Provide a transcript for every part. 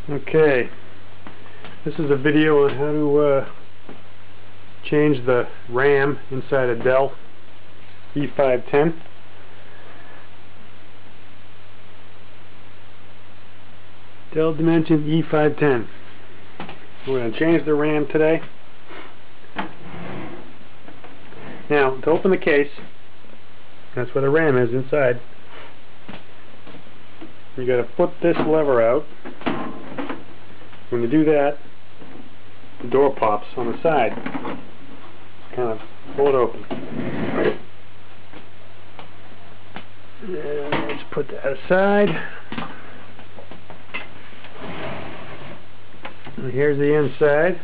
Okay, this is a video on how to change the RAM inside a Dell E510. Dell Dimension E510. We're going to change the RAM today. Now, to open the case, that's where the RAM is inside. You got to put this lever out. When you do that, the door pops on the side. Kind of pull it open. And let's put that aside. And here's the inside.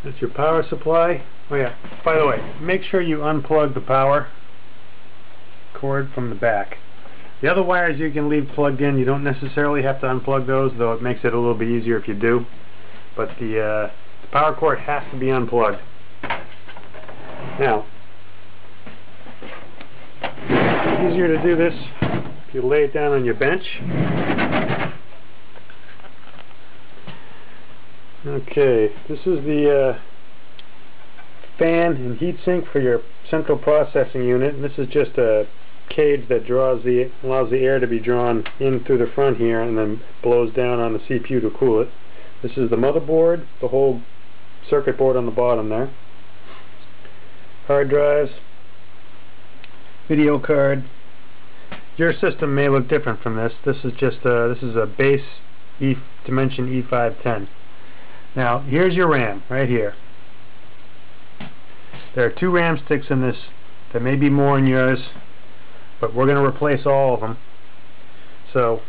That's your power supply. Oh yeah, by the way, make sure you unplug the power cord from the back. The other wires you can leave plugged in. You don't necessarily have to unplug those, though it makes it a little bit easier if you do. But the power cord has to be unplugged. Now, it's easier to do this if you lay it down on your bench. Okay, this is the fan and heatsink for your central processing unit, and this is just a cage that allows the air to be drawn in through the front here and then blows down on the CPU to cool it. This is the motherboard, the whole circuit board on the bottom there. Hard drives, video card. Your system may look different from this. This is just this is a base Dimension E510. Now here's your RAM right here. There are 2 RAM sticks in this. There may be more in yours, but we're going to replace all of them. So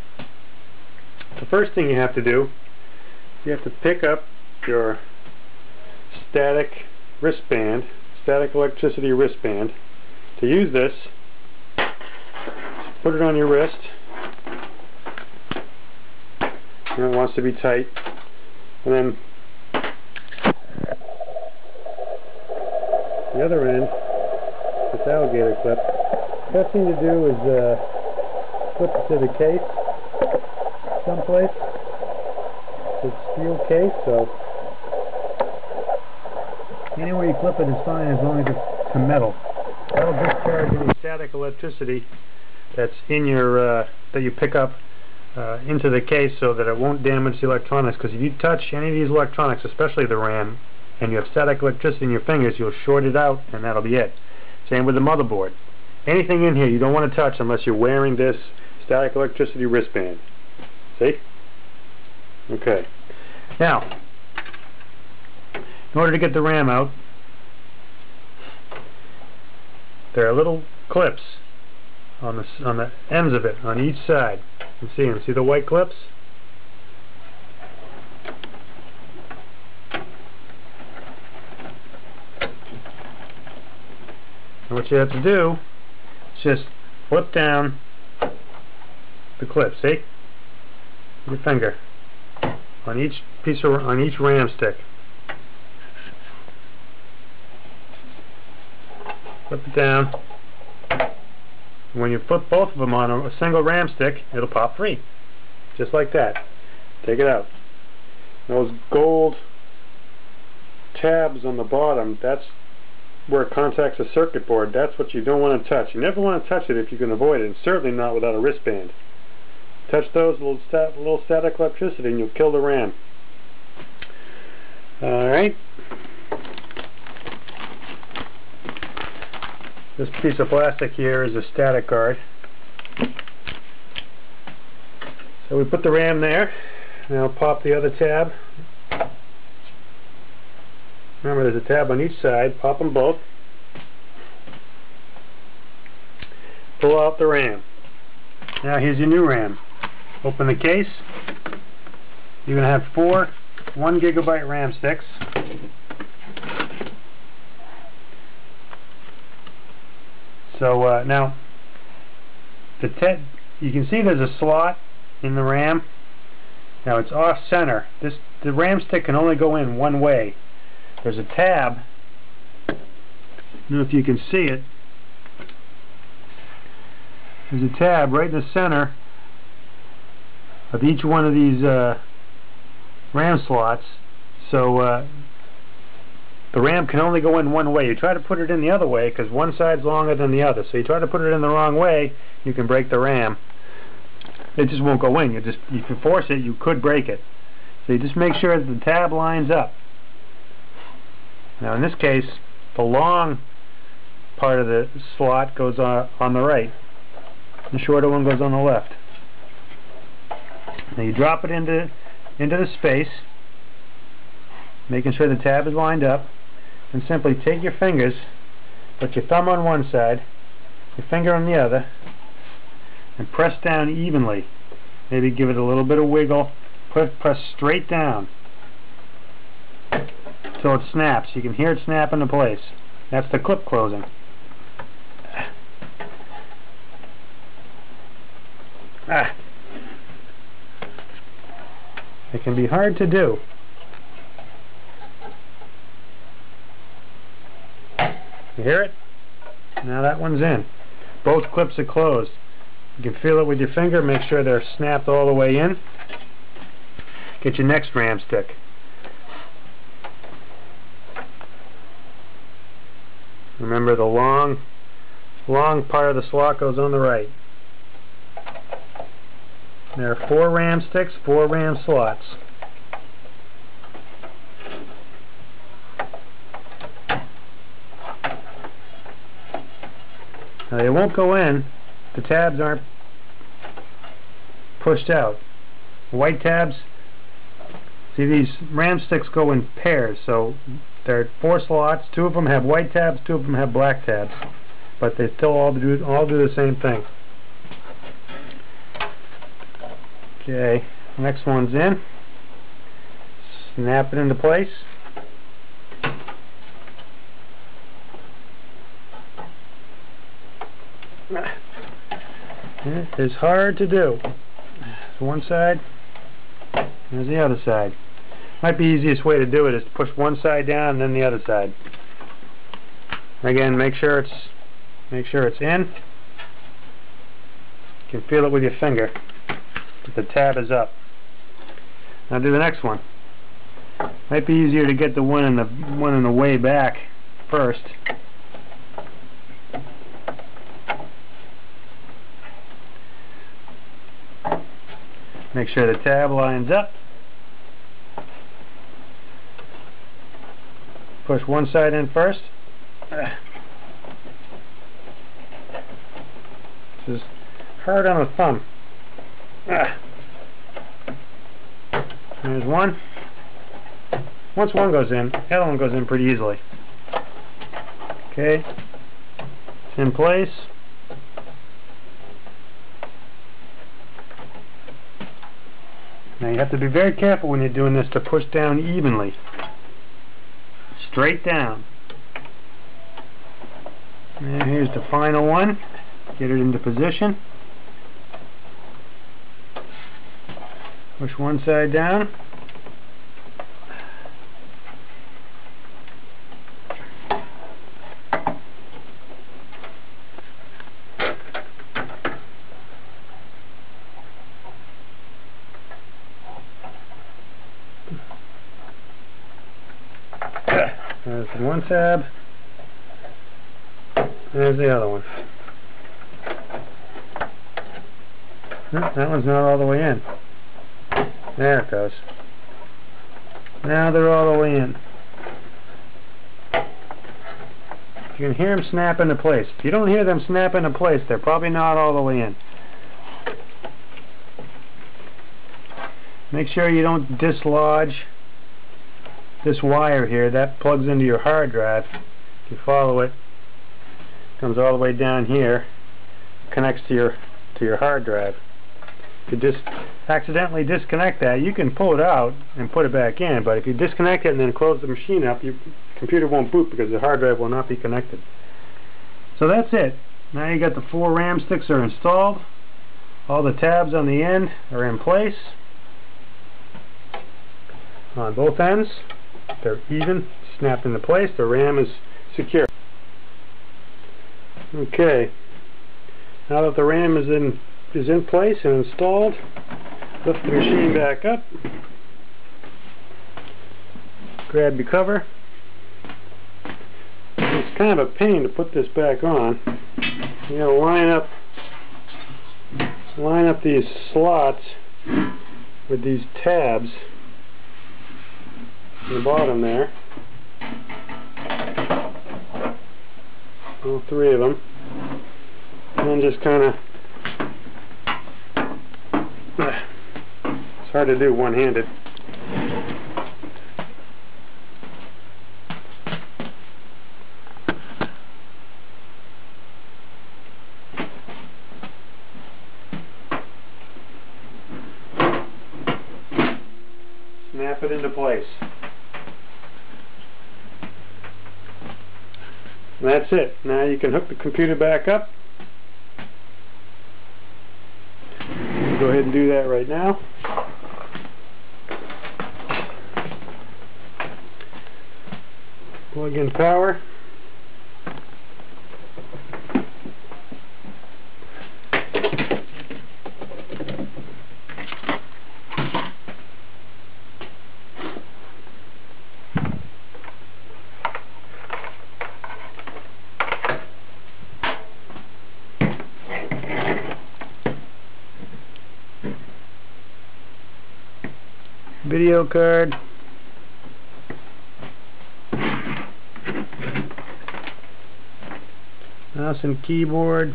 the first thing you have to do, you have to pick up your static wristband, static electricity wristband. To use this, put it on your wrist, and it wants to be tight, and then the other end, this alligator clip. Best thing to do is flip it to the case someplace. It's a steel case, so anywhere you clip it is fine as long as it's to metal. That'll discharge any static electricity that's in your that you pick up into the case, so that it won't damage the electronics. Because if you touch any of these electronics, especially the RAM, and you have static electricity in your fingers, you'll short it out, and that'll be it. Same with the motherboard. Anything in here you don't want to touch unless you're wearing this static electricity wristband. See? Okay. Now, in order to get the RAM out, there are little clips on the ends of it on each side. You can see them. See the white clips? And what you have to do is just flip down the clip, see? Your finger on each on each RAM stick. Flip it down. When you flip both of them on a single RAM stick, it'll pop free, just like that. Take it out. Those gold tabs on the bottom, that's where it contacts the circuit board. That's what you don't want to touch. You never want to touch it if you can avoid it, and certainly not without a wristband. Touch those little static electricity and you'll kill the RAM. Alright. This piece of plastic here is a static guard. So we put the RAM there. Now pop the other tab. Remember, there's a tab on each side. Pop them both. Pull out the RAM. Now here's your new RAM. Open the case. You're going to have 4 1 gigabyte RAM sticks. So now you can see there's a slot in the RAM. Now it's off center. The RAM stick can only go in one way. There's a tab. I don't know if you can see it. There's a tab right in the center of each one of these RAM slots, so the RAM can only go in one way. You try to put it in the other way because one side's longer than the other, so you try to put it in the wrong way, you can break the RAM. It just won't go in. If you force it, you could break it. So you just make sure that the tab lines up. Now in this case, the long part of the slot goes on the right. The shorter one goes on the left. Now you drop it into the space, making sure the tab is lined up, and simply take your fingers, put your thumb on one side, your finger on the other, and press down evenly. Maybe give it a little bit of wiggle. Press straight down till it snaps. You can hear it snap into place. That's the clip closing. It can be hard to do. You hear it? Now that one's in. Both clips are closed. You can feel it with your finger. Make sure they're snapped all the way in. Get your next RAM stick. Remember, the long part of the slot goes on the right. There are 4 RAM sticks, 4 RAM slots. Now they won't go in. The tabs aren't pushed out. White tabs, see, these RAM sticks go in pairs, so there are 4 slots. 2 of them have white tabs, 2 of them have black tabs, but they still all do the same thing. Okay, next one's in. Snap it into place. It is hard to do. So one side, there's the other side. Might be the easiest way to do it is to push one side down and then the other side. Again, make sure it's in. You can feel it with your finger. But the tab is up. Now do the next one. Might be easier to get the one in the way back first. Make sure the tab lines up. Push one side in first. This is hard on the thumb. There's one. Once one goes in, the other one goes in pretty easily. Okay, it's in place. Now you have to be very careful when you're doing this to push down evenly. Straight down. And here's the final one. Get it into position. Push one side down. There's one tab. There's the other one. That one's not all the way in. There it goes. Now they're all the way in. You can hear them snap into place. If you don't hear them snap into place, they're probably not all the way in. Make sure you don't dislodge this wire here. That plugs into your hard drive. If you follow it, it comes all the way down here, connects to your hard drive. If you just accidentally disconnect that, you can pull it out and put it back in, but if you disconnect it and then close the machine up, your computer won't boot because the hard drive will not be connected. So that's it. Now you got the 4 RAM sticks are installed. All the tabs on the end are in place. On both ends, they're even, snapped into place. The RAM is secure. Okay. Now that the RAM is in place and installed, Lift the machine back up. Grab your cover. It's kind of a pain to put this back on. You gotta line up these slots with these tabs in the bottom there. All three of them. And then just kind of, it's hard to do one-handed. Snap it into place. And that's it. Now you can hook the computer back up. Go ahead and do that right now. Plug in power. Video card. Mouse and keyboard.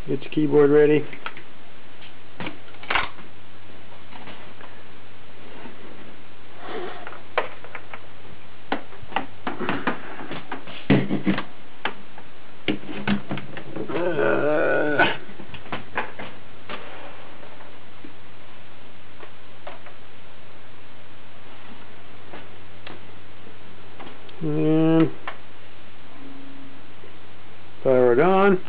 Get your keyboard ready. And power it on.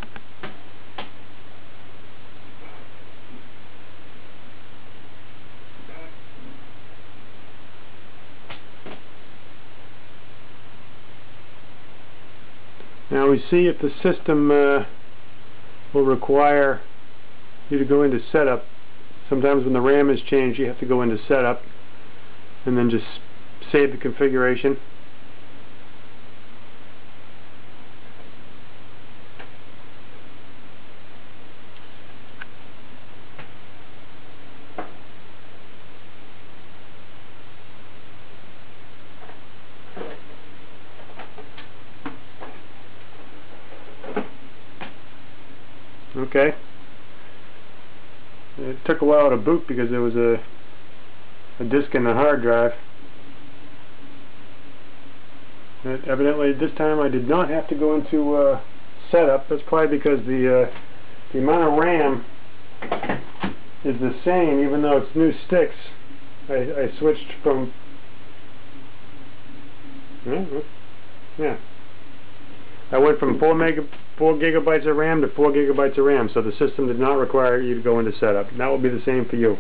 Now we see if the system will require you to go into setup. Sometimes when the RAM is changed, you have to go into setup and then just save the configuration. Okay. It took a while to boot because there was a disk in the hard drive. And evidently this time I did not have to go into setup. That's probably because the amount of RAM is the same, even though it's new sticks. I switched from I went from 4 gigabytes of RAM to 4 gigabytes of RAM, so the system did not require you to go into setup. And that will be the same for you.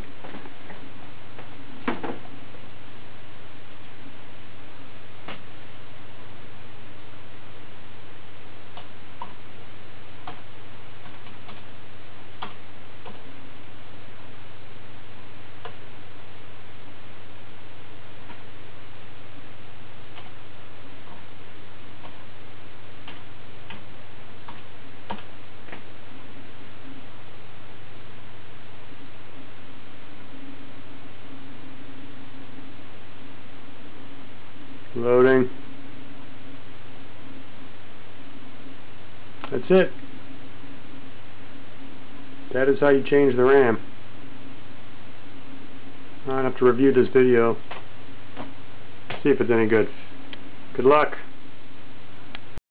Loading. That's it. That is how you change the RAM. I don't have to review this video. See if it's any good. Good luck.